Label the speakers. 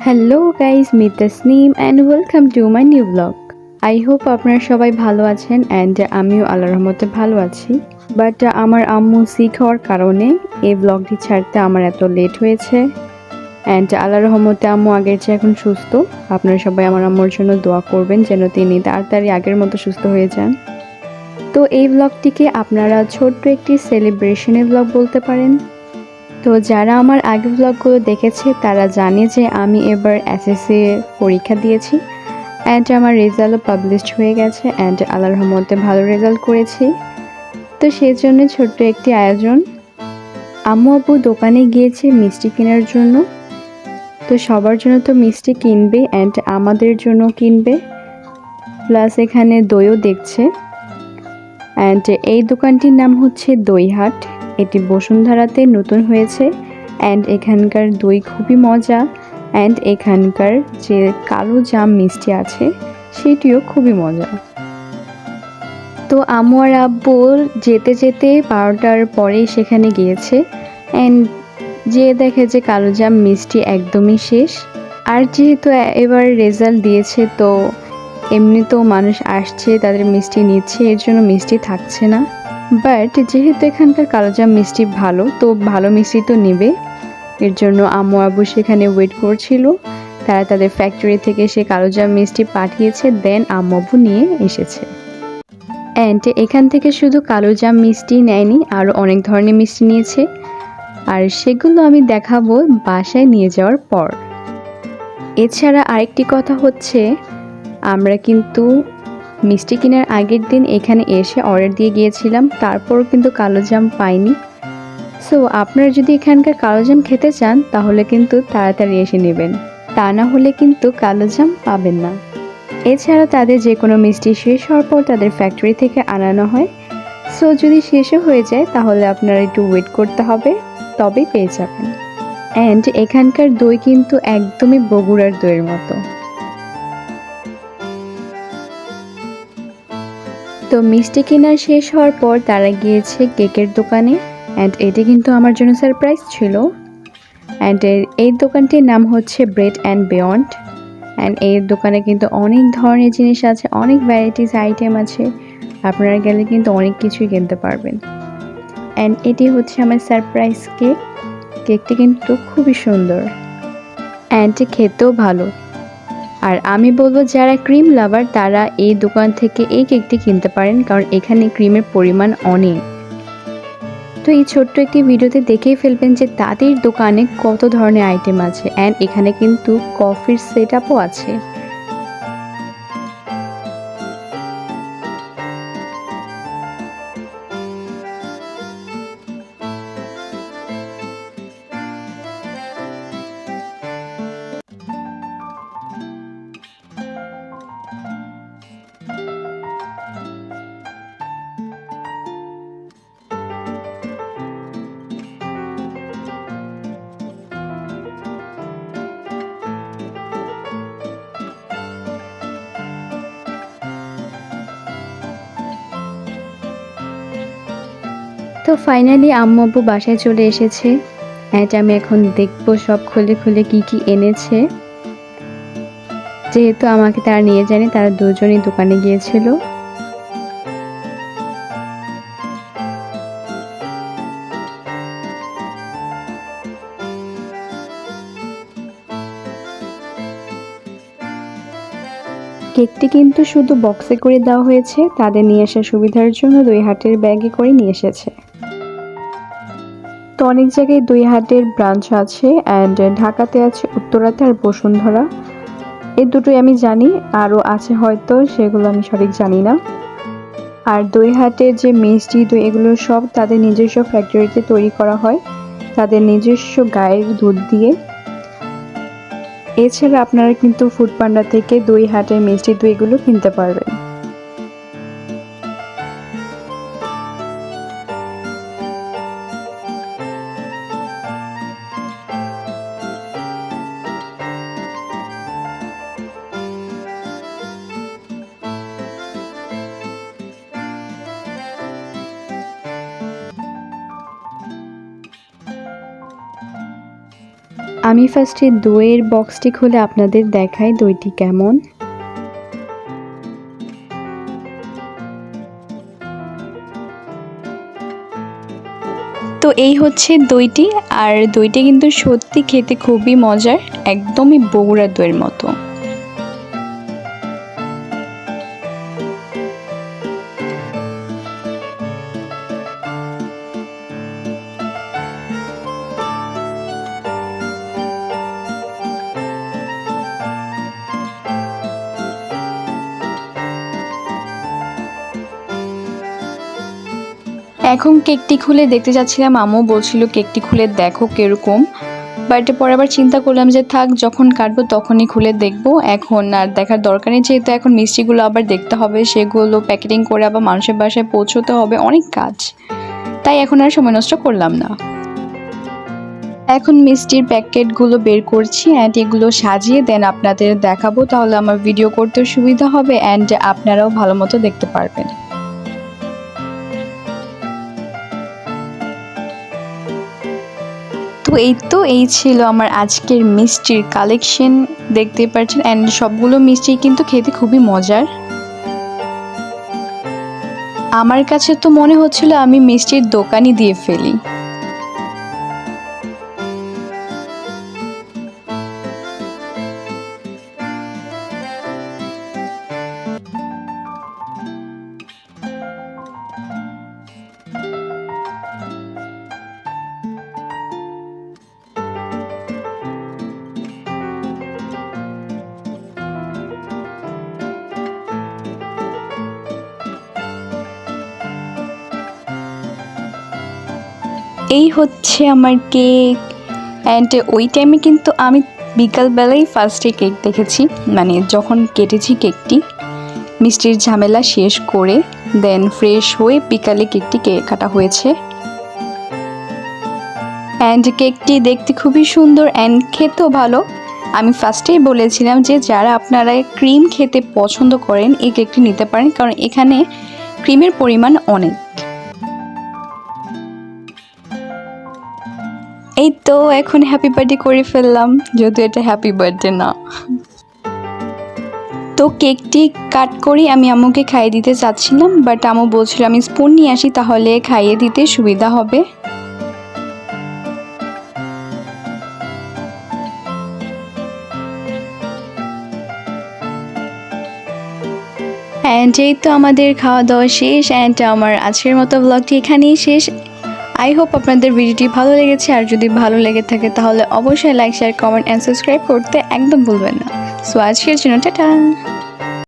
Speaker 1: Hello guys, me Tasnim and welcome to my new blog. I hope আপনারা সবাই ভালো আছেন অ্যান্ড আমিও আল্লাহর রহমতে ভালো আছি। বাট আমার আম্মু সিক হওয়ার কারণে এই ব্লগটি ছাড়তে আমার এত লেট হয়েছে। অ্যান্ড আল্লাহর রহমতে আম্মু আগের চেয়ে এখন সুস্থ। আপনারা সবাই আমার আম্মুর জন্য দোয়া করবেন যেন তিনি তাড়াতাড়ি আগের মতো সুস্থ হয়ে যান। তো এই ব্লগটিকে আপনারা ছোট্ট একটি সেলিব্রেশনের ব্লগ বলতে পারেন। তো যারা আমার আগের ব্লগগুলো দেখেছে তারা জানে যে আমি এবার এসএসসি পরীক্ষা দিয়েছি অ্যান্ড আমার রেজাল্টও পাবলিশড হয়ে গেছে অ্যান্ড আল্লাহর রহমতে ভালো রেজাল্ট করেছি। তো সেই জন্য ছোট্ট একটি আয়োজন। আম্মু আব্বু দোকানে গিয়েছে মিষ্টি কেনার জন্য। তো সবার জন্য তো মিষ্টি কিনবে অ্যান্ড আমাদের জন্য কিনবে, প্লাস এখানে দইও দেখছে। অ্যান্ড এই দোকানটির নাম হচ্ছে দইহাট। এটি বসুন্ধরাতে নতুন হয়েছে অ্যান্ড এখানকার দই খুবই মজা অ্যান্ড এখানকার যে কালো জাম মিষ্টি আছে সেটিও খুবই মজা। তো আম্মু আর আব্বু যেতে যেতে 12টার পরেই সেখানে গিয়েছে অ্যান্ড যেয়ে দেখে যে কালো জাম মিষ্টি একদমই শেষ। আর যেহেতু এবার রেজাল্ট দিয়েছে তো এমনিতেও মানুষ আসছে, তাদের মিষ্টি নিচ্ছে, এর জন্য মিষ্টি থাকছে না। বাট যেহেতু এখানকার কালোজাম মিষ্টি ভালো, তো ভালো মিষ্টি তো নেবে, এর জন্য আম্মু আব্বু সেখানে ওয়েট করছিল। তারা তাদের ফ্যাক্টরি থেকে সে কালোজাম মিষ্টি পাঠিয়েছে, দেন আম্মু আব্বু নিয়ে এসেছে। অ্যান্ড এখান থেকে শুধু কালোজাম মিষ্টি নেয়নি, আরও অনেক ধরনের মিষ্টি নিয়েছে, আর সেগুলো আমি দেখাবো বাসায় নিয়ে যাওয়ার পর। এছাড়া আরেকটি কথা হচ্ছে, আমরা কিন্তু মিষ্টি কেনার আগের দিন এখানে এসে অর্ডার দিয়ে গিয়েছিলাম, তারপরও কিন্তু কালোজাম পাইনি। সো আপনারা যদি এখানকার কালোজাম খেতে চান তাহলে কিন্তু তাড়াতাড়ি এসে নেবেন, তা না হলে কিন্তু কালোজাম পাবেন না। এছাড়া তাদের যে কোনো মিষ্টি শেষ হওয়ার পর তাদের ফ্যাক্টরি থেকে আনানো হয়। সো যদি শেষও হয়ে যায় তাহলে আপনারা একটু ওয়েট করতে হবে, তবেই পেয়ে যাবেন। অ্যান্ড এখানকার দই কিন্তু একদমই বগুড়ার দইয়ের মতো। তো মিষ্টি কেনার শেষ হওয়ার পর তারা গিয়েছে কেকের দোকানে অ্যান্ড এটি কিন্তু আমার জন্য সারপ্রাইজ ছিল। অ্যান্ড এই দোকানটির নাম হচ্ছে ব্রেড অ্যান্ড বিয়ন্ড অ্যান্ড এই দোকানে কিন্তু অনেক ধরনের জিনিস আছে, অনেক ভ্যারাইটিস আইটেম আছে, আপনারা গেলে কিন্তু অনেক কিছুই কিনতে পারবেন। অ্যান্ড এটি হচ্ছে আমার সারপ্রাইজ কেক। কেকটি কিন্তু খুবই সুন্দর অ্যান্ড খেতেও ভালো। আর আমি বলবো যারা ক্রিম লাভার তারা এই দোকান থেকে এই কেকটি কিনতে পারেন, কারণ এখানে ক্রিমের পরিমাণ অনেক। তো এই ছোট্ট একটি ভিডিওতে দেখেই ফেলবেন যে তাদের দোকানে কত ধরনের আইটেম আছে অ্যান্ড এখানে কিন্তু কফির সেট আপও আছে। তো ফাইনালি আম্মু আব্বু বাসায় চলে এসেছে অ্যান্ড আমি এখন দেখবো সব খুলে খুলে কি কি এনেছে। যেহেতু আমাকে তারা নিয়ে যায়নি, তারা দুজনই দোকানে গিয়েছিল। কেকটি কিন্তু শুধু বক্সে করে দেওয়া হয়েছে, তাদের নিয়ে আসার সুবিধার জন্য দইহাটের ব্যাগে করে নিয়ে এসেছে। তো অনেক জায়গায় দইহাটের ব্রাঞ্চ আছে অ্যান্ড ঢাকাতে আছে উত্তরাতে আর বসুন্ধরা, এই দুটোই আমি জানি, আরও আছে হয়তো, সেগুলো আমি সঠিক জানি না। আর দইহাটের যে মিষ্টি দই এগুলো সব তাদের নিজস্ব ফ্যাক্টরিতে তৈরি করা হয়, তাদের নিজস্ব গায়ের দুধ দিয়ে। এছাড়া আপনারা কিন্তু ফুড পান্ডা থেকে দইহাটের মিষ্টি দইগুলো কিনতে পারবেন। আমি ফার্স্টে দইয়ের বক্সটি খুলে আপনাদের দেখাই দইটি কেমন। তো এই হচ্ছে দইটি, আর দইটা কিন্তু সত্যি খেতে খুবই মজার, একদমই বগুড়ার দইয়ের মতো। এখন কেকটি খুলে দেখতে যাচ্ছিলাম, আম্মু বলছিল কেকটি খুলে দেখো কিরকম, বাট পরে আবার চিন্তা করলাম যে থাক, যখন কাটবো তখনই খুলে দেখবো, এখন আর দেখার দরকার নেই, যেহেতু এখন মিষ্টিগুলো আবার দেখতে হবে, সেগুলো প্যাকেটিং করে আবার মানুষের বাসায় পৌঁছতে হবে, অনেক কাজ, তাই এখন আর সময় নষ্ট করলাম না। এখন মিষ্টির প্যাকেটগুলো বের করছি অ্যান্ড এগুলো সাজিয়ে দেন আপনাদের দেখাবো, তাহলে আমার ভিডিও করতেও সুবিধা হবে অ্যান্ড আপনারাও ভালো মতো দেখতে পারবেন। তো এই ছিল আমার আজকের মিষ্টির কালেকশন, দেখতেই পাচ্ছেন অ্যান্ড সবগুলো মিষ্টি কিন্তু খেতে খুবই মজার। আমার কাছে তো মনে হচ্ছিল আমি মিষ্টির দোকানই দিয়ে ফেলি। এই হচ্ছে আমার কেক অ্যান্ড ওই টাইমে কিন্তু আমি বিকালবেলায় ফার্স্টে কেক দেখেছি, মানে যখন কেটেছি কেকটি, মিষ্টির ঝামেলা শেষ করে দেন ফ্রেশ হয়ে বিকালে কেকটি কাটা হয়েছে। অ্যান্ড কেকটি দেখতে খুবই সুন্দর অ্যান্ড খেতেও ভালো। আমি ফার্স্টেই বলেছিলাম যে যারা আপনারা ক্রিম খেতে পছন্দ করেন এই কেকটি নিতে পারেন, কারণ এখানে ক্রিমের পরিমাণ অনেক। এই তো এখন হ্যাপি বার্থডে করে ফেললাম, যদিও এটা হ্যাপি বার্থডে না। তো কেকটি কাট করে আমি আম্মুকে খাইয়ে দিতে চাচ্ছিলাম, বাট আম্মু বলছিল আমি স্পুন নিয়ে আসি, তাহলে খাইয়ে দিতে সুবিধা হবে। অ্যান্ড এই তো আমাদের খাওয়া দাওয়া শেষ অ্যান্ড আমার আজকের মতো ব্লগটি এখানেই শেষ। আই হোপ আপনাদের ভিডিওটি ভালো লেগেছে, আর যদি ভালো লেগে থাকে তাহলে অবশ্যই like, share, comment and subscribe করতে একদম ভুলবেন না। সো আজকের জন্য টাটা।